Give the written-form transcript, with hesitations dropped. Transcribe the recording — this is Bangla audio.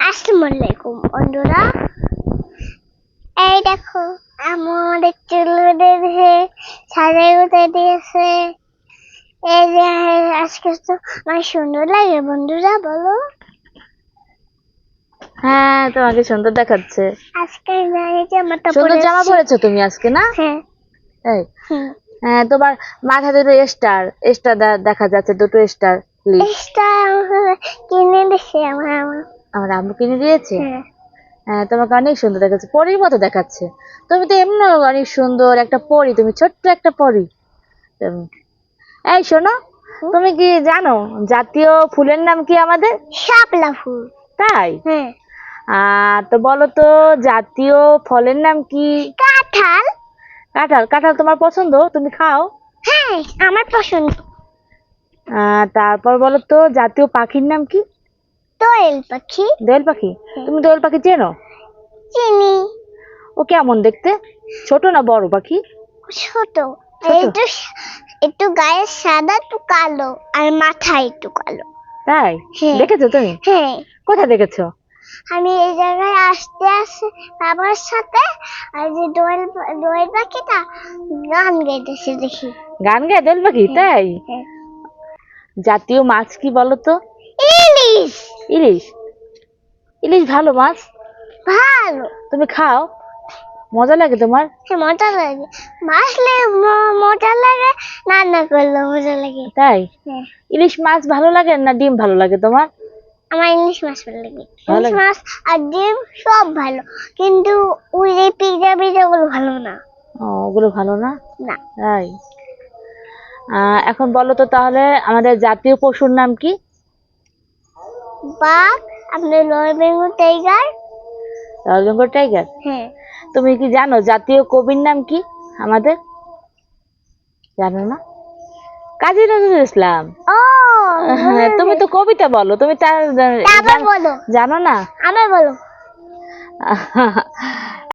আসসালামু আলাইকুম বন্ধুরা। এই দেখো আমাদের চুলদের সাজাই গুছাই দিয়েছে। এই যে আজকে তো আমার সুন্দর লাগে বন্ধুরা, বলো। হ্যাঁ, তোমাকে সুন্দর দেখাচ্ছে। আজকে এই যে আমারটা সুন্দর জামা পরেছো তুমি আজকে, না? হ্যাঁ। এই হ্যাঁ, তোমার মাথাতে দুটো স্টার স্টার দেখা যাচ্ছে, দুটো স্টার। এটা কিনে দিছে আমার আম্মু কিনে দিয়েছে। হ্যাঁ। হ্যাঁ, তোমাকে অনেক সুন্দর দেখাচ্ছে, পরীর মতো দেখাচ্ছে। তুমি তো এমনি অনেক সুন্দর একটা পরী, তুমি ছোট্ট একটা পরী তুমি। এই শোনো, তুমি কি জানো জাতীয় ফুলের নাম কি আমাদের? শাপলা ফুল। তাই? হ্যাঁ। তো বলো তো জাতীয় ফলের নাম কি? কাঁঠাল। কাঁঠাল। কাঁঠাল তোমার পছন্দ, তুমি খাও? হ্যাঁ, আমার পছন্দ। তারপর বলো তো জাতীয় পাখির নাম কি? দোয়েল পাখি। দোয়েল পাখি। তুমি দোয়েল পাখি চেনো? চিনি। ও কেমন দেখতে? ছোট না বড় পাখি? ছোট। ছোট। একটু গায়ে সাদা, একটু কালো, আর মাথা একটু কালো। তাই? হ্যাঁ। দেখেছো তুমি? হ্যাঁ, কোথায় দেখেছো? আমি এই জায়গায় আসতে আসে বাবার সাথে, আর যে দোয়েল পাখিটা গান গাইতেছে দেখি। গান গায় দোয়েল পাখি? তাই? হ্যাঁ। জাতীয় মাছ কি বলো তো? ইলিশ। ইলিশ। ইলিশ ভালো মাছ, ভালো। তুমি খাও? মজা লাগে তোমার? হ্যাঁ, মজা লাগে। মাছলে মজা লাগে, রান্না করলে মজা লাগে। তাই? হ্যাঁ। ইলিশ মাছ ভালো লাগে না ডিম ভালো লাগে তোমার? আমার ইলিশ মাছ ভালো লাগে। ভালো ইলিশ লাগে? মাছ আর ডিম সব ভালো, কিন্তু ওই যে পিজা গুলো ভালো না। ওগুলো ভালো না? না। তাই? এখন বলো তো তাহলে আমাদের জাতীয় পশুর নাম কি? বাঘ। আপনার royal Bengal tiger. Royal Bengal tiger. হ্যাঁ। তুমি কি জানো জাতীয় কবির নাম কি আমাদের? জানো না? কাজী নজরুল ইসলাম। ও, তুমি তো কবিতা বলো, তুমি তার আবার বলো। জানো না? আবার বলো।